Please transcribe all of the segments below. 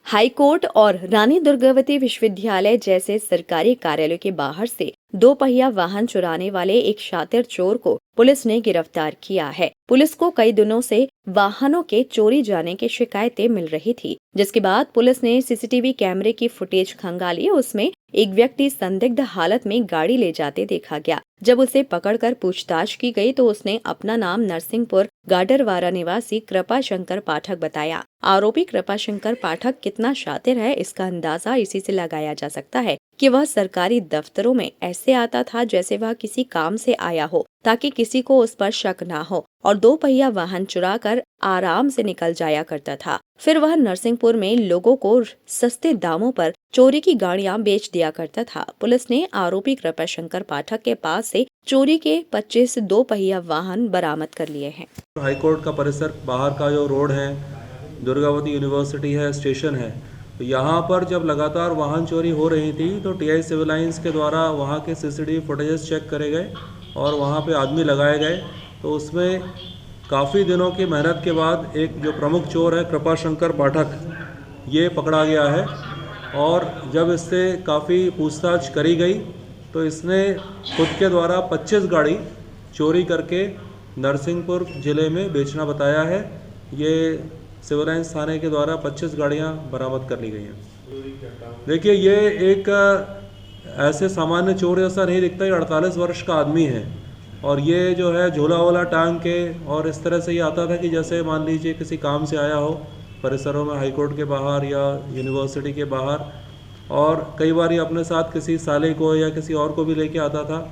High court और रानी दुर्गावती विश्वविद्यालय जैसे सरकारी कार्यालयों के बाहर से 2 पहिया वाहन चुराने वाले एक शातिर चोर को पुलिस ने गिरफ्तार किया है। पुलिस को कई दिनों से वाहनों के चोरी जाने की शिकायतें मिल रही थी, जिसके बाद पुलिस ने सीसीटीवी कैमरे की फुटेज खंगाली। उसमें एक व्यक्ति संदिग्ध हालत में गाड़ी ले जाते देखा गया। जब उसे पकड़कर पूछताछ की गई तो उसने अपना नाम नरसिंहपुर गाडरवारा निवासी कृपा शंकर पाठक बताया। आरोपी कृपा शंकर पाठक कितना शातिर है, इसका अंदाजा इसी से लगाया जा सकता है कि वह सरकारी दफ्तरों में ऐसे आता था जैसे वह किसी काम से आया हो, ताकि किसी को उस पर शक ना हो, और 2 पहिया वाहन चुराकर आराम से निकल जाया करता था। फिर वह नरसिंहपुर में लोगों को सस्ते दामों पर चोरी की गाड़ियां बेच दिया करता था। पुलिस ने आरोपी कृपा शंकर पाठक के पास से चोरी के 25 2 पहिया वाहन बरामद कर लिए हैं। हाई कोर्ट का परिसर बाहर का जो रोड है, दुर्गावती यूनिवर्सिटी है, स्टेशन है, तो यहाँ पर जब लगातार वाहन चोरी हो रही थी तो टीआई सिविल लाइंस के द्वारा वहाँ के सीसीटीवी फुटेजेस चेक करे गए और वहाँ पे आदमी लगाए गए। तो उसमें काफ़ी दिनों की मेहनत के बाद एक जो प्रमुख चोर है कृपा शंकर पाठक, ये पकड़ा गया है। और जब इससे काफ़ी पूछताछ करी गई तो इसने खुद के द्वारा 25 गाड़ी चोरी करके नरसिंहपुर ज़िले में बेचना बताया है। ये सिविल लाइंस थाने के द्वारा 25 गाड़ियां बरामद कर ली गई हैं। देखिए, ये एक ऐसे सामान्य चोर जैसा नहीं दिखता। ये 48 वर्ष का आदमी है और ये जो है झोला वोला टांग के और इस तरह से ये आता था कि जैसे मान लीजिए किसी काम से आया हो परिसरों में, हाई कोर्ट के बाहर या यूनिवर्सिटी के बाहर, और कई बार ये अपने साथ किसी साले को या किसी और को भी लेके आता था।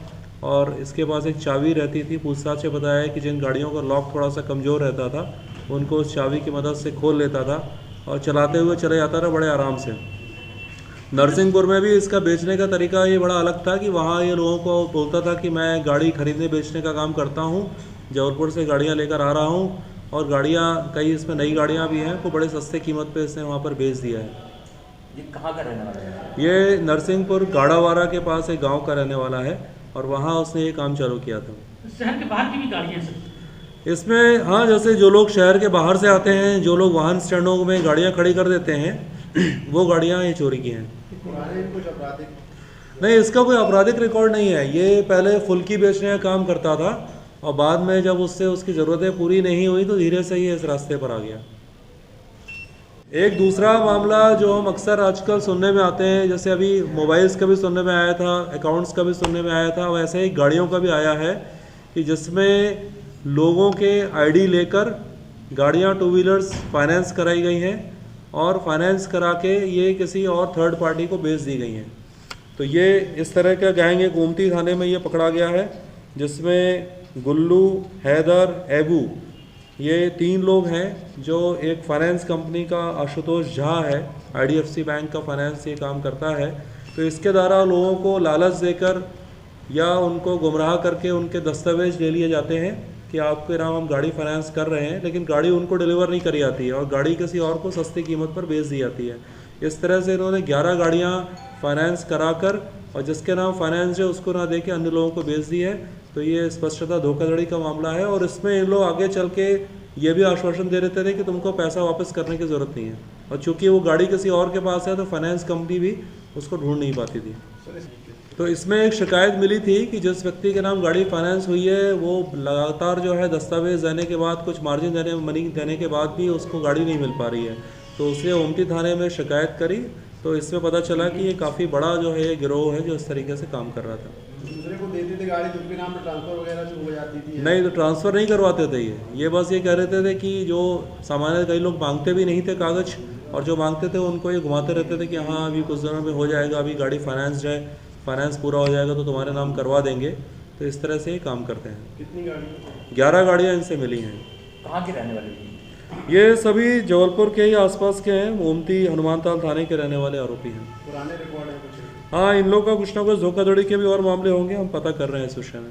और इसके पास एक चाबी रहती थी। पूछताछ से बताया है कि जिन गाड़ियों का लॉक थोड़ा सा कमज़ोर रहता था उनको उस चाबी की मदद से खोल लेता था और चलाते हुए चले जाता था बड़े आराम से। नरसिंहपुर में भी इसका बेचने का तरीका ये बड़ा अलग था कि वहाँ ये लोगों को बोलता था कि मैं गाड़ी खरीदने बेचने का काम करता हूँ, जबलपुर से गाड़ियाँ लेकर आ रहा हूँ, और गाड़ियाँ कई इसमें नई गाड़ियाँ भी हैं, को बड़े सस्ते कीमत पे इसने वहाँ पर बेच दिया है। ये कहाँ का रहने वाला है? ये नरसिंहपुर गाड़ावारा के पास एक गाँव का रहने वाला है और वहाँ उसने ये काम चालू किया था। शहर के बाहर की भी गाड़ियाँ सर इसमें, हाँ, जैसे जो लोग शहर के बाहर से आते हैं, जो लोग वाहन स्टैंडों में गाड़ियाँ खड़ी कर देते हैं वो गाड़ियाँ ये चोरी की हैं। कुछ आपराधिक नहीं, इसका कोई आपराधिक रिकॉर्ड नहीं है। ये पहले फुल्की बेचने का काम करता था और बाद में जब उससे उसकी ज़रूरतें पूरी नहीं हुई तो धीरे से ये इस रास्ते पर आ गया। एक दूसरा मामला जो हम अक्सर आजकल सुनने में आते हैं, जैसे अभी मोबाइल्स का भी सुनने में आया था, अकाउंट्स का भी सुनने में आया था, वैसे ही गाड़ियों का भी आया है कि जिसमें लोगों के आईडी लेकर गाड़ियां टू व्हीलर्स फाइनेंस कराई गई हैं और फाइनेंस करा के ये किसी और थर्ड पार्टी को बेच दी गई हैं। तो ये इस तरह का गैंग एक गोमती थाने में ये पकड़ा गया है, जिसमें गुल्लू, हैदर, एबू, ये 3 लोग हैं। जो एक फाइनेंस कंपनी का आशुतोष झा है, आईडीएफसी बैंक का फाइनेंस ये काम करता है। तो इसके द्वारा लोगों को लालच देकर या उनको गुमराह करके उनके दस्तावेज ले लिए जाते हैं कि आपके नाम हम गाड़ी फाइनेंस कर रहे हैं, लेकिन गाड़ी उनको डिलीवर नहीं करी जाती है और गाड़ी किसी और को सस्ती कीमत पर बेच दी जाती है। इस तरह से इन्होंने 11 गाड़ियाँ फाइनेंस कराकर और जिसके नाम फाइनेंस है उसको ना देके अन्य लोगों को बेच दी है। तो ये स्पष्टतः धोखाधड़ी का मामला है और इसमें इन लोग आगे चल के ये भी आश्वासन दे देते थे कि तुमको पैसा वापस करने की ज़रूरत नहीं है, और चूँकि वो गाड़ी किसी और के पास है तो फाइनेंस कंपनी भी उसको ढूंढ नहीं पाती थी। तो इसमें एक शिकायत मिली थी कि जिस व्यक्ति के नाम गाड़ी फाइनेंस हुई है वो लगातार जो है दस्तावेज देने के बाद, कुछ मार्जिन मनी देने के बाद भी उसको गाड़ी नहीं मिल पा रही है। तो उसने ओमती थाने में शिकायत करी। तो इसमें पता चला कि ये काफ़ी बड़ा जो है ये गिरोह है जो इस तरीके से काम कर रहा था। दूसरे को देते थे गाड़ी, तो उनके नाम पर ट्रांसफर वगैरह जो हो जाती थी? नहीं, तो ट्रांसफ़र नहीं करवाते थे ये बस ये कह रहे थे कि जो सामान्य कई लोग मांगते भी नहीं थे कागज़, और जो मांगते थे उनको ये घुमाते रहते थे कि हाँ अभी कुछ दिनों में हो जाएगा, अभी गाड़ी फाइनेंस्ड है, फाइनेंस पूरा हो जाएगा तो तुम्हारे नाम करवा देंगे। तो इस तरह से ही काम करते हैं। कितनी गाड़ी? 11 गाड़ियाँ इनसे मिली हैं। कहाँ के रहने वाले थे? ये सभी जबलपुर के ही आसपास के हैं। ओमती हनुमानताल थाने के रहने वाले आरोपी हैं। पुराने रिकॉर्ड है कुछ? हाँ, इन लोगों का कुछ ना कुछ धोखाधड़ी के भी और मामले होंगे, हम पता कर रहे हैं इस विषय में।